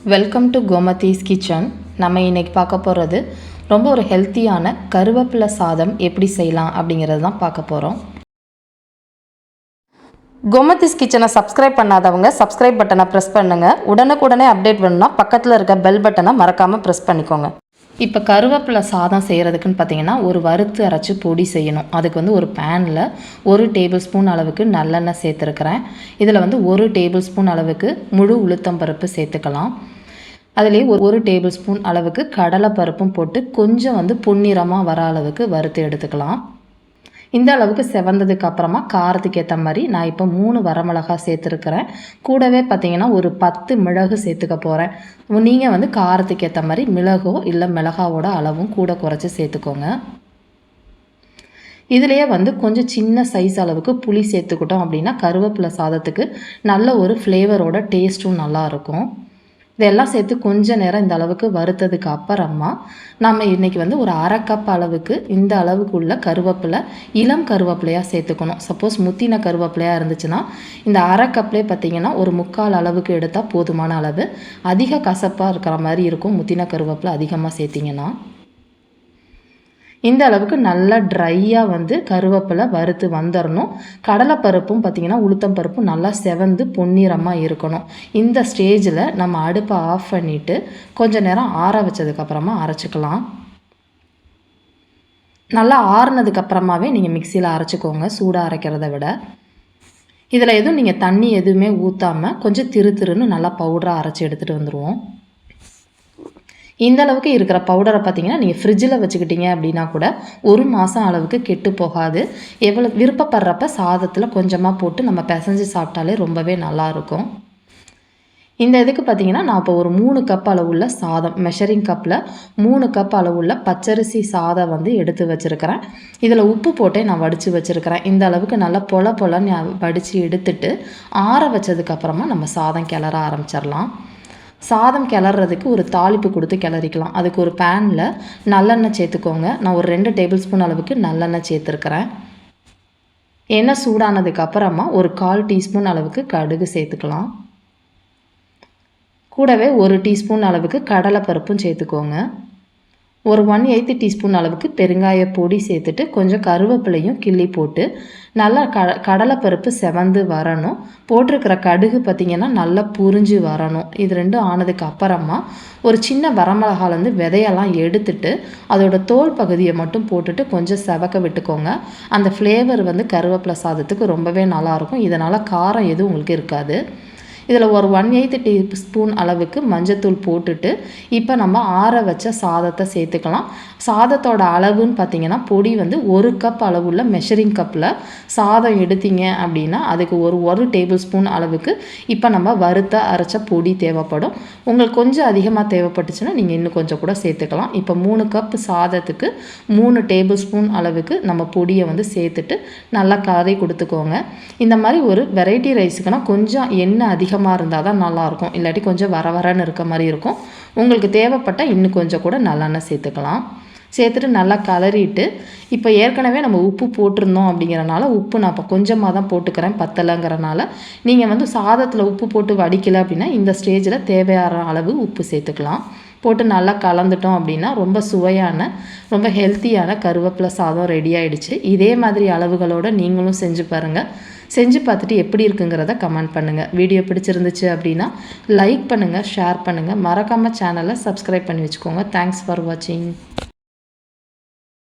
Welcome to Gomathi's kitchen. நம்ம இன்றைக்கி பார்க்க போகிறது ரொம்ப ஒரு ஹெல்த்தியான கருவேப்பிலை சாதம் எப்படி செய்யலாம் அப்படிங்கிறது தான் பார்க்க போகிறோம். கோமதிஸ் கிச்சனை சப்ஸ்கிரைப் பண்ணாதவங்க சப்ஸ்கிரைப் பட்டனை ப்ரெஸ் பண்ணுங்கள். உடனுக்குடனே அப்டேட் வேணும்னா பக்கத்தில் இருக்க பெல் பட்டனை மறக்காமல் ப்ரெஸ் பண்ணிக்கோங்க. இப்போ கருவேப்பிலை சாதம் செய்கிறதுக்குன்னு பார்த்தீங்கன்னா ஒரு வறுத்து அரைச்சி பொடி செய்யணும். அதுக்கு ஒரு பேனில் 1 டேபிள் ஸ்பூன் அளவுக்கு நல்லெண்ணெய் சேர்த்துருக்கிறேன். இதில் 1 டேபிள் ஸ்பூன் அளவுக்கு முழு உளுத்தம்பருப்பு சேர்த்துக்கலாம். அதிலே 1 டேபிள் ஸ்பூன் அளவுக்கு கடலை பருப்பும் போட்டு கொஞ்சம் பொன்னிறமாக வர அளவுக்கு வறுத்து எடுத்துக்கலாம். இந்த அளவுக்கு செவந்ததுக்கு அப்புறமா காரத்துக்கு ஏற்ற மாதிரி நான் இப்போ 3 வரமிளகாய் சேர்த்துருக்கிறேன். கூடவே பார்த்தீங்கன்னா ஒரு 10 மிளகு சேர்த்துக்க போகிறேன். நீங்கள் காரத்துக்கு ஏற்ற மாதிரி மிளகோ இல்லை மிளகாவோட அளவும் கூட குறைச்சி சேர்த்துக்கோங்க. இதிலேயே கொஞ்சம் சின்ன சைஸ் அளவுக்கு புளி சேர்த்துக்கிட்டோம் அப்படின்னா கருவேப்பிலை சாதத்துக்கு நல்ல ஒரு ஃப்ளேவரோட டேஸ்ட்டும் நல்லாயிருக்கும். இதெல்லாம் சேர்த்து கொஞ்சம் நேரம் இந்த அளவுக்கு வறுத்ததுக்கு அப்புறமா நம்ம இன்றைக்கி ஒரு 1/2 கப் அளவுக்கு இந்த அளவுக்கு உள்ள கருவேப்பிலை இளம் கருவேப்பிலையாக சேர்த்துக்கணும். சப்போஸ் முத்தின கருவேப்பிலையாக இருந்துச்சுன்னா இந்த 1/2 கப்லேயே பார்த்திங்கன்னா ஒரு 3/4 அளவுக்கு எடுத்தால் போதுமான அளவு. அதிக கசப்பாக இருக்கிற மாதிரி இருக்கும் முத்தின கருவேப்பிலை அதிகமாக சேர்த்திங்கன்னா. இந்த அளவுக்கு நல்லா ட்ரையாக கருவேப்பிலை வறுத்து வந்துடணும். கடலைப்பருப்பும் பார்த்திங்கன்னா உளுத்தம் பருப்பும் நல்லா செவந்து பொன்னிறமாக இருக்கணும். இந்த ஸ்டேஜில் நம்ம அடுப்பை ஆஃப் பண்ணிவிட்டு கொஞ்சம் நேரம் ஆற வச்சதுக்கப்புறமா அரைச்சிக்கலாம். நல்லா ஆறுனதுக்கப்புறமாவே நீங்கள் மிக்சியில் அரைச்சிக்கோங்க, சூடாக அரைக்கிறத விட. இதில் எதுவும் நீங்கள் தண்ணி எதுவுமே ஊற்றாமல் கொஞ்சம் திருன்னு நல்லா பவுடராக அரைச்சி எடுத்துகிட்டு வந்துடுவோம். இந்த அளவுக்கு இருக்கிற பவுடரை பார்த்திங்கன்னா நீங்கள் ஃப்ரிட்ஜில் வச்சுக்கிட்டீங்க அப்படின்னா கூட 1 மாதம் அளவுக்கு கெட்டு போகாது. எவ்வளோ விருப்பப்படுறப்ப சாதத்தில் கொஞ்சமாக போட்டு நம்ம பிசைஞ்சு சாப்பிட்டாலே ரொம்பவே நல்லாயிருக்கும். இந்த இதுக்கு பார்த்திங்கன்னா நான் இப்போ ஒரு 3 கப் அளவுள்ள சாதம், மெஷரிங் கப்பில் 3 கப் அளவுள்ள பச்சரிசி சாதம் எடுத்து வச்சுருக்கிறேன். இதில் உப்பு போட்டே நான் வடித்து வச்சுருக்கிறேன். இந்த அளவுக்கு நல்லா பொலன்னு வடித்து எடுத்துட்டு ஆற வச்சதுக்கப்புறமா நம்ம சாதம் கிளற ஆரம்பிச்சிடலாம். சாதம் கிளறதுக்கு ஒரு தாளிப்பு கொடுத்து கிளறிக்கலாம். அதுக்கு ஒரு பேனில் நல்லெண்ணெய் சேர்த்துக்கோங்க. நான் ஒரு 2 டேபிள் ஸ்பூன் அளவுக்கு நல்லெண்ணெய் சேர்த்துருக்கிறேன். எண்ணெய் சூடானதுக்கு அப்புறமா ஒரு 1/4 டீஸ்பூன் அளவுக்கு கடுகு சேர்த்துக்கலாம். கூடவே 1 டீஸ்பூன் அளவுக்கு கடலைப்பருப்பும் சேர்த்துக்கோங்க. ஒரு 1/8 டீஸ்பூன் அளவுக்கு பெருங்காய பொடி சேர்த்துட்டு கொஞ்சம் கருவேப்பிலையும் கிள்ளி போட்டு நல்லா கடலைப்பருப்பு செவந்து வரணும். போட்டிருக்கிற கடுகு பார்த்திங்கன்னா நல்லா புரிஞ்சு வரணும். இது ரெண்டும் ஆனதுக்கு அப்புறமா ஒரு சின்ன வரமிளகாலேருந்து விதையெல்லாம் எடுத்துட்டு அதோட தோல் பகுதியை மட்டும் போட்டுட்டு கொஞ்சம் செவக்க விட்டுக்கோங்க. அந்த ஃப்ளேவர் கருவேப்பிலை சாதத்துக்கு ரொம்பவே நல்லாயிருக்கும். இதனால் காரம் எதுவும் உங்களுக்கு இருக்காது. இதில் ஒரு 1/8 டீஸ்பூன் அளவுக்கு மஞ்சத்தூள் போட்டுட்டு இப்போ நம்ம ஆற வச்ச சாதத்தை சேர்த்துக்கலாம். சாதத்தோட அளவுன்னு பார்த்திங்கன்னா பொடி 1 கப் அளவுள்ள மெஷரிங் கப்பில் சாதம் எடுத்தீங்க அப்படின்னா அதுக்கு ஒரு டேபிள் ஸ்பூன் அளவுக்கு இப்போ நம்ம வறுத்த அரைச்ச பொடி தேவைப்படும். உங்களுக்கு கொஞ்சம் அதிகமாக தேவைப்பட்டுச்சுன்னா நீங்கள் இன்னும் கொஞ்சம் கூட சேர்த்துக்கலாம். இப்போ 3 கப் சாதத்துக்கு 3 டேபிள் ஸ்பூன் அளவுக்கு நம்ம பொடியை சேர்த்துட்டு நல்லா கறி கொடுத்துக்கோங்க. இந்த மாதிரி ஒரு வெரைட்டி ரைஸுக்குன்னா கொஞ்சம் எண்ணெய் அதிகமாக இருந்தால் தான் நல்லாயிருக்கும். இல்லாட்டி கொஞ்சம் வரன்னு இருக்க மாதிரி இருக்கும். உங்களுக்கு தேவைப்பட்டால் இன்னும் கொஞ்சம் கூட நல்லெண்ணெய் சேர்த்துக்கலாம். சேர்த்துட்டு நல்லா கலரிட்டு இப்போ ஏற்கனவே நம்ம உப்பு போட்டிருந்தோம் அப்படிங்கிறனால உப்பு நான் இப்போ கொஞ்சமாக தான் போட்டுக்கிறேன், பத்தலைங்கிறனால. நீங்கள் சாதத்தில் உப்பு போட்டு வடிக்கலை அப்படின்னா இந்த ஸ்டேஜில் தேவையான அளவு உப்பு சேர்த்துக்கலாம். போட்டு நல்லா கலந்துட்டோம் அப்படின்னா ரொம்ப சுவையான ரொம்ப ஹெல்த்தியான கருவேப்பிலை சாதம் ரெடி ஆகிடுச்சு. இதே மாதிரி அளவுகளோடு நீங்களும் செஞ்சு பாருங்கள். செஞ்சு பார்த்துட்டு எப்படி இருக்குங்கிறத கமெண்ட் பண்ணுங்கள். வீடியோ பிடிச்சிருந்துச்சு அப்படின்னா லைக் பண்ணுங்கள், ஷேர் பண்ணுங்கள். மறக்காமல் சேனலை சப்ஸ்கிரைப் பண்ணி வச்சுக்கோங்க. தேங்க்ஸ் ஃபார் வாட்சிங்.